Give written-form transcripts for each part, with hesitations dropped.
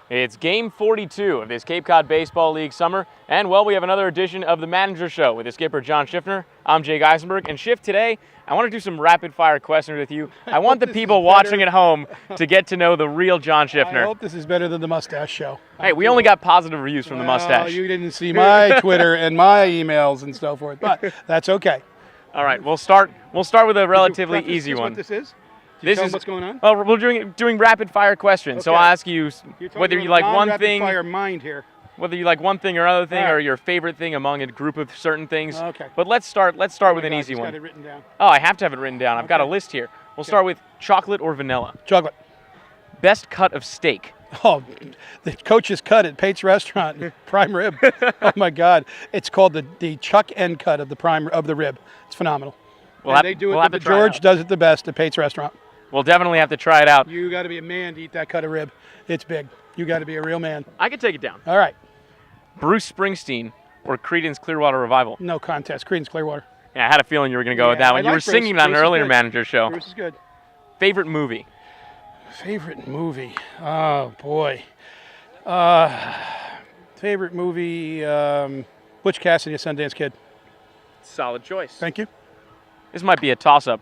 It's game 42 of this Cape Cod Baseball League summer, and well, we have another edition of the Manager Show with the skipper John Schiffner. I'm Jake Eisenberg, and Schiff, today I want to do some rapid-fire questions with you. I want the people watching at home to get to know the real John Schiffner. I hope this is better than the Mustache Show. Hey, we only got positive reviews from the Mustache. You didn't see my Twitter and my emails and so forth, but that's okay. All right, we'll start with a relatively easy one. What this is? This is what's going on. Well, we're doing rapid fire questions. Okay. So I'll ask you whether you like one thing. Fire mind here. Whether you like one thing or other thing, or your favorite thing among a group of certain things. Okay. But let's start with an easy one. Got it written down. Oh, I have to have it written down. I've got a list here. We'll start with chocolate or vanilla. Chocolate. Best cut of steak. Oh, the coach's cut at Pate's Restaurant, prime rib. Oh my God! It's called the chuck end cut of the rib. It's phenomenal. They do it. George does it the best at Pate's Restaurant. We'll definitely have to try it out. You got to be a man to eat that cut of rib. It's big. You got to be a real man. I can take it down. All right. Bruce Springsteen or Creedence Clearwater Revival? No contest. Creedence Clearwater. Yeah, I had a feeling you were going to go with that one. You were singing on an earlier Manager Show. Bruce is good. Favorite movie? Favorite movie? Oh, boy. Favorite movie, Butch Cassidy, A Sundance Kid. Solid choice. Thank you. This might be a toss-up.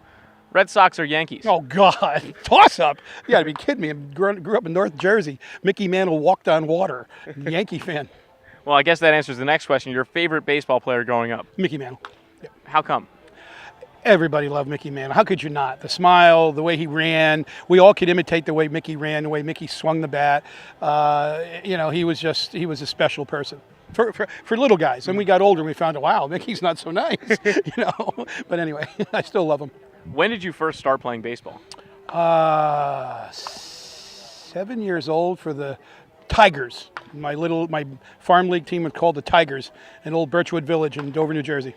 Red Sox or Yankees? Oh, God. Toss-up? You got to be kidding me. I grew up in North Jersey. Mickey Mantle walked on water. Yankee fan. Well, I guess that answers the next question. Your favorite baseball player growing up? Mickey Mantle. Yep. How come? Everybody loved Mickey Mantle. How could you not? The smile, the way he ran. We all could imitate the way Mickey ran, the way Mickey swung the bat. He was a special person. For little guys. And we got older and we found out, wow, Mickey's not so nice. But anyway, I still love him. When did you first start playing baseball? 7 years old for the Tigers. My farm league team was called the Tigers in old Birchwood Village in Dover, New Jersey.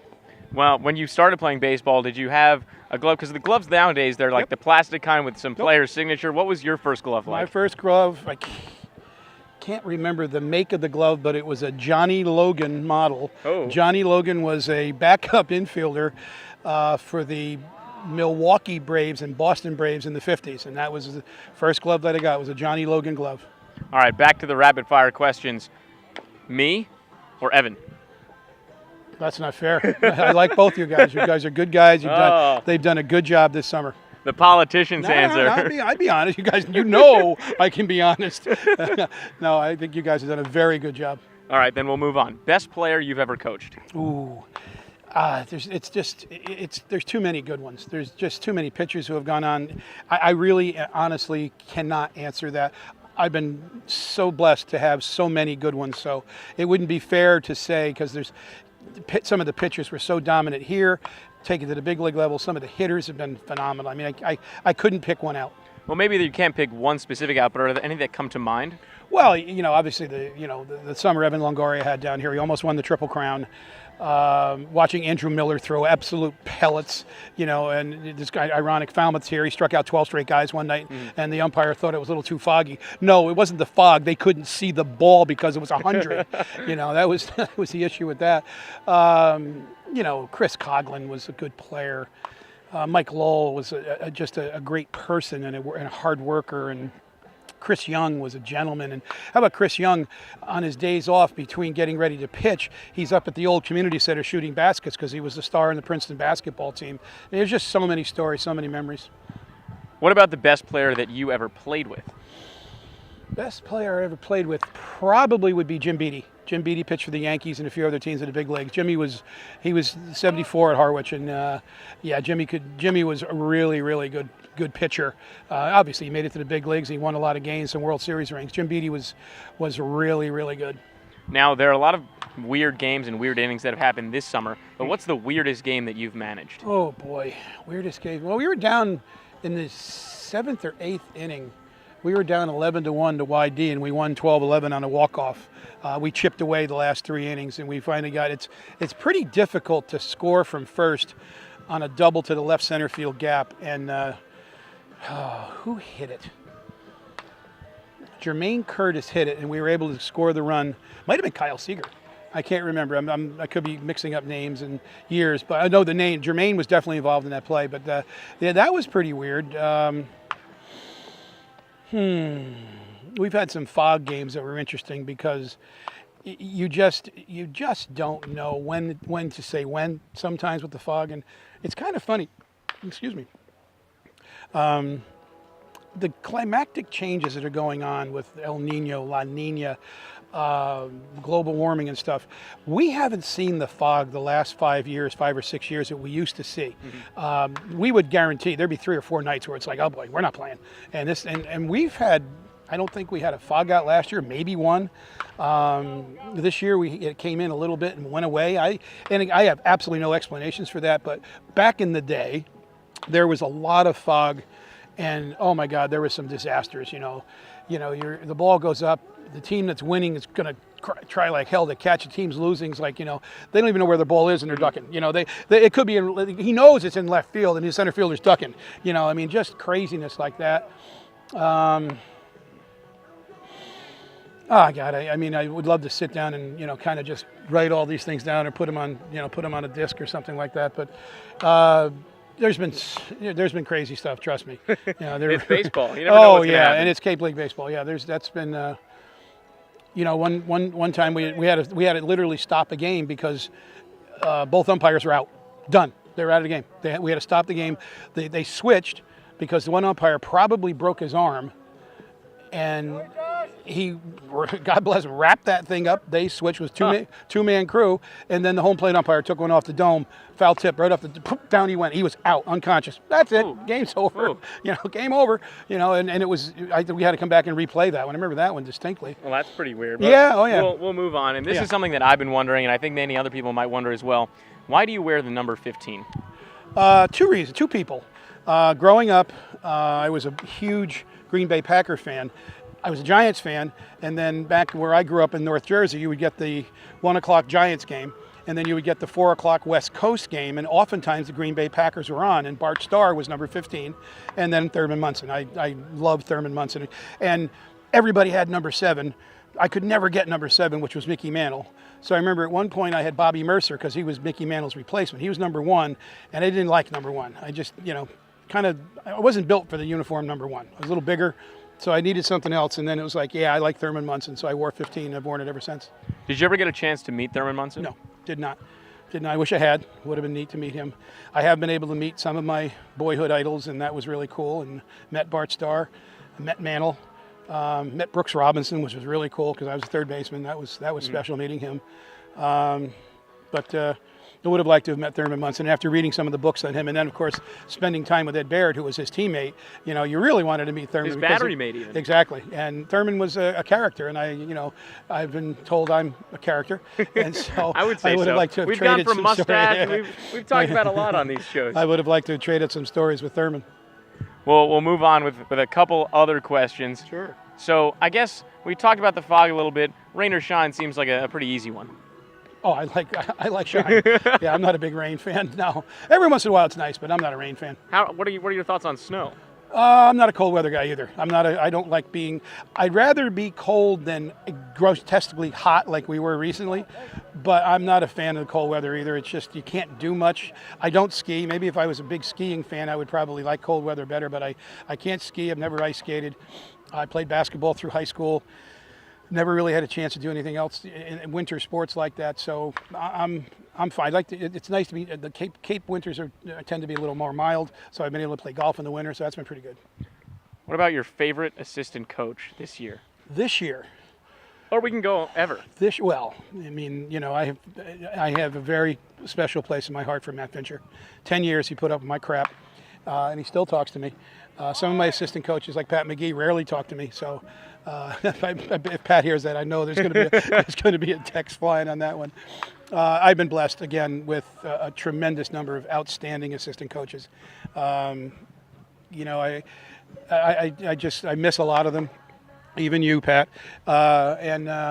Well, when you started playing baseball, did you have a glove? Because the gloves nowadays, they're like the plastic kind with some player's signature. What was your first glove like? My first glove, I can't remember the make of the glove, but it was a Johnny Logan model. Oh. Johnny Logan was a backup infielder for the Milwaukee Braves and Boston Braves in the 50s, and that was the first glove that I got. Was a Johnny Logan glove. All right, back to the rapid fire questions. Me or Evan? That's not fair. I like both you guys. You guys are good guys. They've done a good job this summer. The politician's answer. No, I'd be honest. You guys, I can be honest. No, I think you guys have done a very good job. All right, then we'll move on. Best player you've ever coached? Ooh. There's too many good ones. There's just too many pitchers who have gone on. I really, honestly cannot answer that. I've been so blessed to have so many good ones. So it wouldn't be fair to say, because some of the pitchers were so dominant here, taken to the big league level. Some of the hitters have been phenomenal. I mean, I couldn't pick one out. Well, maybe you can't pick one specific out, but are there any that come to mind? Well, obviously the summer Evan Longoria had down here. He almost won the Triple Crown. Watching Andrew Miller throw absolute pellets, and this guy, ironic, Falmouth's here. He struck out 12 straight guys one night, and the umpire thought it was a little too foggy. No, it wasn't the fog. They couldn't see the ball because it was 100. That was the issue with that. Chris Coughlin was a good player. Mike Lowell was just a great person and a hard worker, and Chris Young was a gentleman. And how about Chris Young on his days off between getting ready to pitch? He's up at the old community center shooting baskets because he was the star in the Princeton basketball team. And there's just so many stories, so many memories. What about the best player that you ever played with? Best player I ever played with probably would be Jim Beattie. Jim Beattie pitched for the Yankees and a few other teams in the big leagues. He was 74 at Harwich, and Jimmy was a really, really good pitcher. Obviously, he made it to the big leagues. He won a lot of games and World Series rings. Jim Beattie was really, really good. Now, there are a lot of weird games and weird innings that have happened this summer, but what's the weirdest game that you've managed? Oh, boy. Weirdest game. Well, we were down in the 7th or 8th inning. We were down 11-1 to YD, and we won 12-11 on a walk-off. We chipped away the last 3 innings, and we finally got it. It's pretty difficult to score from first on a double to the left center field gap. And who hit it? Jermaine Curtis hit it, and we were able to score the run. Might have been Kyle Seager. I can't remember. I could be mixing up names and years, but I know the name. Jermaine was definitely involved in that play. But that was pretty weird. we've had some fog games that were interesting because you just don't know when to say when sometimes with the fog, and it's kind of funny. Excuse me. The climatic changes that are going on with El Nino, La Nina, global warming and stuff, we haven't seen the fog the last 5 or 6 years that we used to see. We would guarantee there'd be 3 or 4 nights where it's like, oh boy, we're not playing. And we've had, I don't think we had a fog out last year, maybe one. This year it came in a little bit and went away. I have absolutely no explanations for that, but back in the day, there was a lot of fog. And oh my God, there was some disasters. The ball goes up. The team that's winning is going to try like hell to catch. The team's losing. It's like they don't even know where the ball is and they're ducking. It could be. He knows it's in left field and his center fielder's ducking. Just craziness like that. Oh God, I would love to sit down and kind of just write all these things down or put them on a disc or something like that. But there's been crazy stuff. Trust me. It's baseball. You never know what's gonna happen. And it's Cape League baseball. Yeah, that's been. One time we had to literally stop a game because both umpires were out. Done. They were out of the game. We had to stop the game. They switched because the one umpire probably broke his arm, and he, God bless him, wrapped that thing up. They switched with two-man crew, and then the home plate umpire took one off the dome, foul tip right off down he went. He was out, unconscious. That's it. Ooh. Game's over. Ooh. Game over. And it was. We had to come back and replay that one. I remember that one distinctly. Well, that's pretty weird. But yeah. Oh yeah. We'll move on, and this is something that I've been wondering, and I think many other people might wonder as well. Why do you wear the number 15? 2 reasons. 2 people. Growing up, I was a huge Green Bay Packer fan. I was a Giants fan, and then back where I grew up in North Jersey, you would get the 1 o'clock Giants game, and then you would get the 4 o'clock West Coast game, and oftentimes the Green Bay Packers were on, and Bart Starr was number 15, and then Thurman Munson. I loved Thurman Munson, and everybody had number 7. I could never get number 7, which was Mickey Mantle. So I remember at one point I had Bobby Mercer because he was Mickey Mantle's replacement. He was number 1, and I didn't like number 1. I just, I wasn't built for the uniform number 1. I was a little bigger. So I needed something else, and then it was like, I like Thurman Munson, so I wore 15. I've worn it ever since. Did you ever get a chance to meet Thurman Munson? No, did not. I wish I had. Would have been neat to meet him. I have been able to meet some of my boyhood idols, and that was really cool. And met Bart Starr, met Mantle, met Brooks Robinson, which was really cool because I was a third baseman. That was special meeting him. But I would have liked to have met Thurman Munson after reading some of the books on him, and then of course spending time with Ed Baird, who was his teammate. You really wanted to meet Thurman. His battery mate, even. Exactly, and Thurman was a character, and I've been told I'm a character, and so I would have liked to have we've traded gone from some mustache. stories. We've talked about a lot on these shows. I would have liked to have traded some stories with Thurman. Well, we'll move on with a couple other questions. Sure. So I guess we talked about the fog a little bit. Rain or shine seems like a pretty easy one. Oh, I like shine. Yeah, I'm not a big rain fan. No, every once in a while it's nice, but I'm not a rain fan. What are your thoughts on snow? I'm not a cold weather guy either. I don't like being. I'd rather be cold than grotesquely hot like we were recently. But I'm not a fan of the cold weather either. It's just you can't do much. I don't ski. Maybe if I was a big skiing fan, I would probably like cold weather better. But I can't ski. I've never ice skated. I played basketball through high school. Never really had a chance to do anything else in winter sports like that, so I'm fine. It's nice to be. The Cape winters tend to be a little more mild, so I've been able to play golf in the winter, so that's been pretty good. What about your favorite assistant coach this year? This year, or we can go ever. I have a very special place in my heart for Matt Fincher. 10 years he put up with my crap, and he still talks to me. Some of my assistant coaches, like Pat McGee, rarely talk to me. So if Pat hears that, I know there's going to be a text flying on that one. I've been blessed again with a tremendous number of outstanding assistant coaches. I miss a lot of them, even you, Pat. But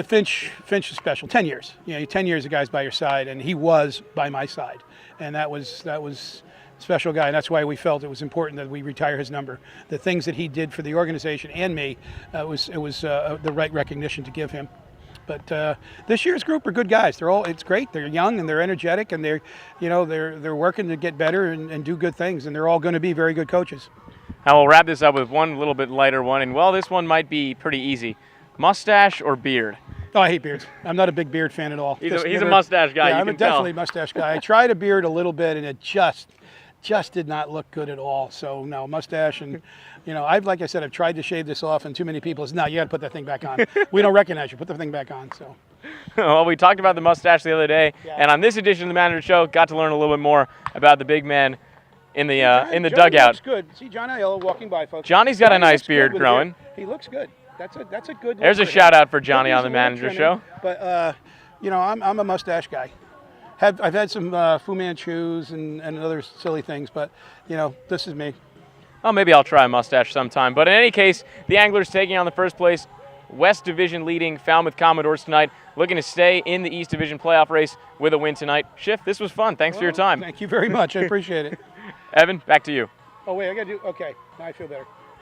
Finch is special. 10 years. 10 years the guy's by your side, and he was by my side, and that was special guy, and that's why we felt it was important that we retire his number. The things that he did for the organization and me, it was the right recognition to give him. But this year's group are good guys. It's great. They're young and they're energetic, and they're working to get better and do good things, and they're all going to be very good coaches. I will wrap this up with one little bit lighter one, and well, this one might be pretty easy. Mustache or beard? Oh, I hate beards. I'm not a big beard fan at all. He's a mustache guy. Yeah, you I'm can definitely tell. a mustache guy. I tried a beard a little bit, and it just did not look good at all. So no, mustache, and like I said, I've tried to shave this off, and too many people say, no, you got to put that thing back on. We don't recognize you. Put the thing back on. So. Well, we talked about the mustache the other day, Yeah. and on this edition of the Manager Show, got to learn a little bit more about the big man in the Johnny dugout. looks good. See John Aiello walking by, folks. Johnny's got a Johnny nice looks good beard with a growing. He looks good. That's a good. There's a look for shout him. out for Johnny on the He's a little Manager trimming, Show. But I'm a mustache guy. I've had some Fu Manchus and other silly things, but this is me. Well, maybe I'll try a mustache sometime. But in any case, the Anglers taking on the first place West Division leading Falmouth Commodores tonight, looking to stay in the East Division playoff race with a win tonight. Schiff, this was fun. Thanks for your time. Thank you very much. I appreciate it. Evan, back to you. Oh wait, I got to do. Okay, now I feel better.